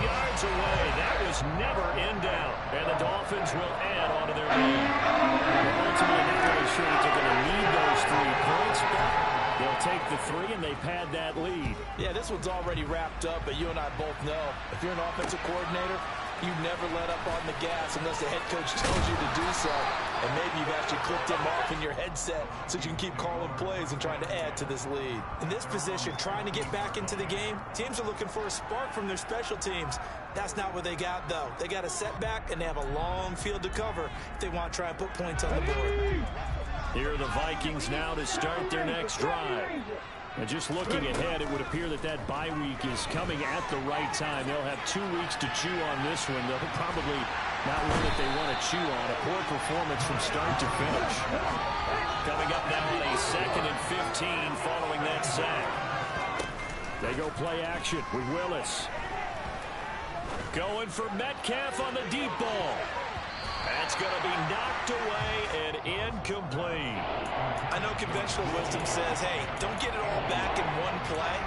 [SPEAKER 1] yards away. That was never in doubt. And the Dolphins will add on to their lead. They're ultimately not really sure that they're going to need those 3 points, but they'll take the 3 and they pad that lead.
[SPEAKER 2] Yeah, this one's already wrapped up, but you and I both know if you're an offensive coordinator, you never let up on the gas unless the head coach tells you to do so. And maybe you've actually clicked him off in your headset so you can keep calling plays and trying to add to this lead. In this position, trying to get back into the game, teams are looking for a spark from their special teams. That's not what they got, though. They got a setback, and they have a long field to cover if they want to try and put points on the board.
[SPEAKER 1] Here are the Vikings now to start their next drive. And just looking ahead, it would appear that that bye week is coming at the right time. They'll have 2 weeks to chew on this one. They'll probably not one that they want to chew on. A poor performance from start to finish. Coming up now on a 2nd and 15 following that sack. They go play action with Willis. Going for Metcalf on the deep ball. That's going to be knocked away and incomplete.
[SPEAKER 2] I know conventional wisdom says, hey, don't get it all back in one play.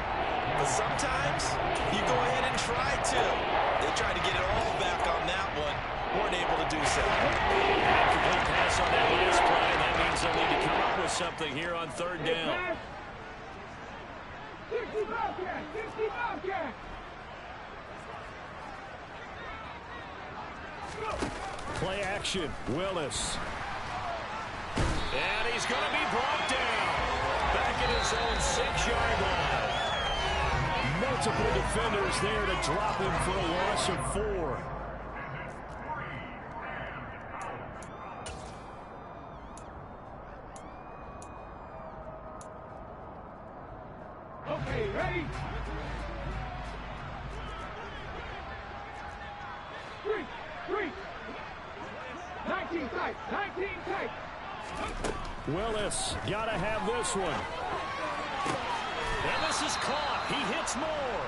[SPEAKER 2] But sometimes you go ahead and try to. They tried to get it all back on that one. Weren't able to do so.
[SPEAKER 1] Incomplete pass on that last play. That means they'll need to come up with something here on 3rd down.
[SPEAKER 6] 60 Bobcat! 60 Bobcat!
[SPEAKER 1] Play action, Willis. And he's going to be brought down. Back at his own 6-yard line. Multiple defenders there to drop him for a loss of 4.
[SPEAKER 6] Okay, ready? 3. 19 tight. 19 tight.
[SPEAKER 1] Willis, got to have this one. And this is caught. He hits more.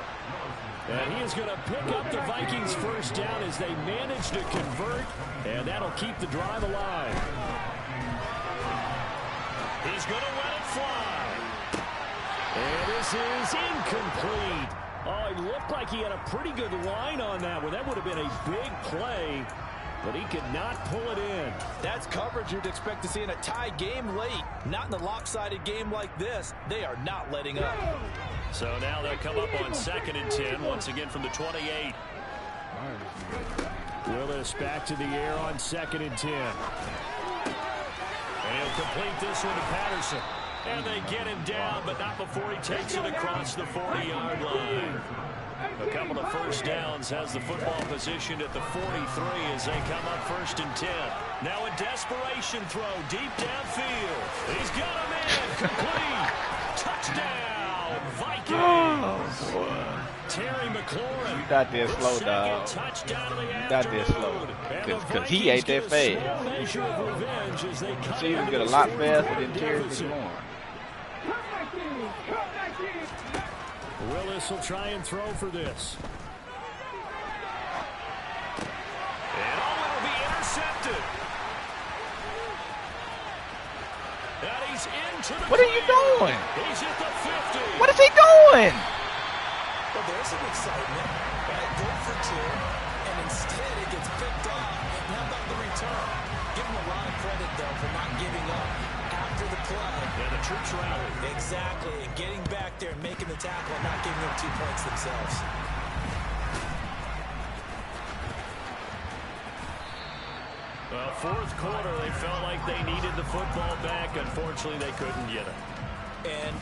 [SPEAKER 1] And he is going to pick up the Vikings' first down as they manage to convert. And that'll keep the drive alive. He's going to let it fly. And this is incomplete. Oh, it looked like he had a pretty good line on that one. That would have been a big play, but he could not pull it in.
[SPEAKER 2] That's coverage you'd expect to see in a tie game late. Not in a lopsided game like this. They are not letting up.
[SPEAKER 1] So now they'll come up on 2nd and 10, once again from the 28. Willis back to the air on 2nd and 10. And he'll complete this one to Patterson. And they get him down, but not before he takes it across the 40-yard line. A couple of first downs has the football positioned at the 43 as they come up 1st and 10. Now a desperation throw deep downfield. He's got him in. Complete. Touchdown, Vikings.
[SPEAKER 3] Oh,
[SPEAKER 1] Terry McLaurin.
[SPEAKER 3] you got this slow, dog. You got this slow. Because he ain't that fast. See, you get a lot faster than Terry McLaurin.
[SPEAKER 1] Willis will try and throw for this. And it'll be intercepted. And he's into the
[SPEAKER 3] What are you doing?
[SPEAKER 1] He's at the 50.
[SPEAKER 3] What is he doing?
[SPEAKER 2] Well, there's some excitement. Right? Go for 2, and instead it gets picked off. And how about the return? Give him a lot of credit though, for not giving up after the play.
[SPEAKER 1] And the troops rally.
[SPEAKER 2] Exactly, and getting back there and making the tackle and not giving up 2 points themselves.
[SPEAKER 1] Well, fourth quarter, they felt like they needed the football back. Unfortunately, they couldn't get it.
[SPEAKER 2] And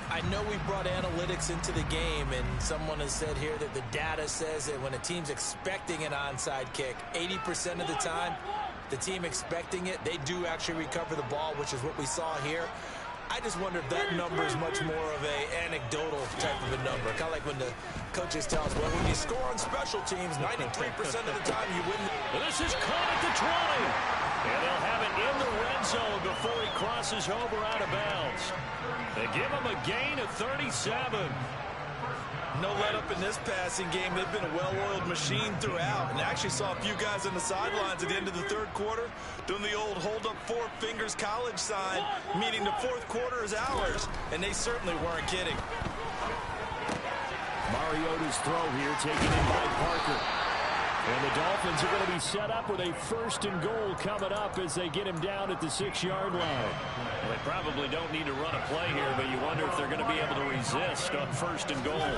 [SPEAKER 2] I know we brought analytics into the game, and someone has said here that the data says that when a team's expecting an onside kick, 80% of the time, the team expecting it, they do actually recover the ball, which is what we saw here. I just wonder if that number is much more of a anecdotal type of a number. Kind of like when the coaches tell us, well, when you score on special teams, 93% of the time you win.
[SPEAKER 1] This is caught at the 20. And they'll have it in the red zone before he crosses over out of bounds. They give him a gain of 37.
[SPEAKER 7] No let up in this passing game. They've been a well-oiled machine throughout. And actually saw a few guys on the sidelines at the end of the third quarter doing the old hold up 4 fingers college sign, meaning the fourth quarter is ours. And they certainly weren't kidding.
[SPEAKER 1] Mariota's throw here taken in by Parker. And the Dolphins are going to be set up with a 1st and goal coming up as they get him down at the 6-yard line. Well, they probably don't need to run a play here, but you wonder if they're going to be able to resist on 1st and goal.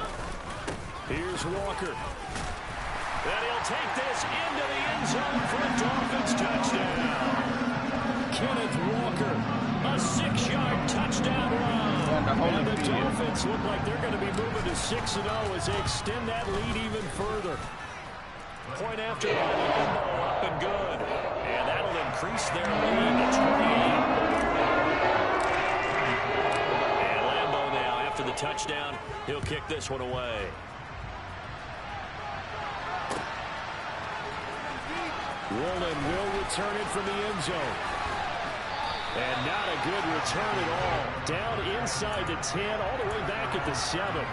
[SPEAKER 1] Here's Walker. And he'll take this into the end zone for a Dolphins touchdown. Kenneth Walker, a 6-yard touchdown run. And the Dolphins look like they're going to be moving to 6-0 as they extend that lead even further. Point after Lambo up and good. And that'll increase their lead to 28. And Lambo now, after the touchdown, he'll kick this one away. Woolen will return it from the end zone. And not a good return at all. Down inside the 10, all the way back at the 7.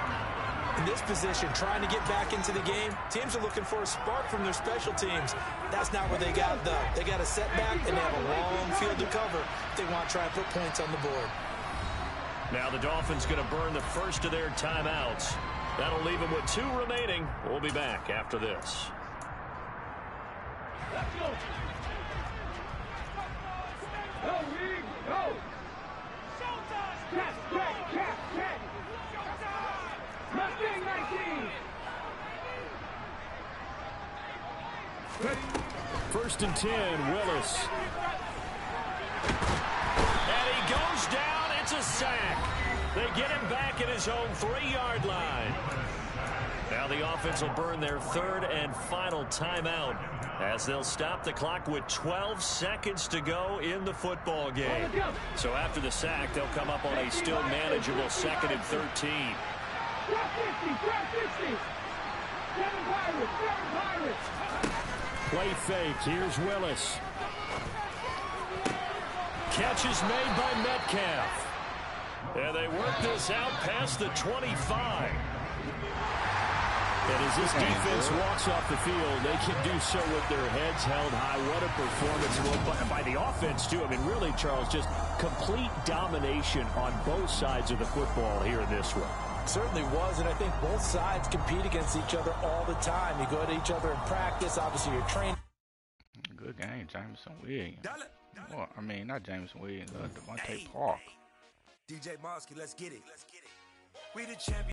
[SPEAKER 2] In this position, trying to get back into the game, teams are looking for a spark from their special teams. That's not what they got, though. They got a setback, and they have a long field to cover if they want to try and put points on the board.
[SPEAKER 1] Now the Dolphins going to burn the first of their timeouts. That'll leave them with 2 remaining. We'll be back after this.
[SPEAKER 6] Let's go. Go, League, go. Catch. Mustang 19.
[SPEAKER 1] 1st and 10, Willis. And he goes down. It's a sack. They get him back at his own 3-yard line. Now the offense will burn their 3rd and final timeout as they'll stop the clock with 12 seconds to go in the football game. So after the sack, they'll come up on a still manageable 2nd and 13.
[SPEAKER 6] Drop 50. 7 Pirates.
[SPEAKER 1] Play fake. Here's Willis. Catch is made by Metcalf. And they work this out past the 25. And as this defense walks off the field, they can do so with their heads held high. What a performance by the offense, too. I mean, really, Charles, just complete domination on both sides of the football here in this one.
[SPEAKER 2] Certainly was, and I think both sides compete against each other all the time. You go at each other in practice. Obviously, you're trained.
[SPEAKER 3] Good game, Jameson Williams. Well, I mean, not Jameson Williams, Devontae Park.
[SPEAKER 8] DJ Mosky, let's get it. We the champion.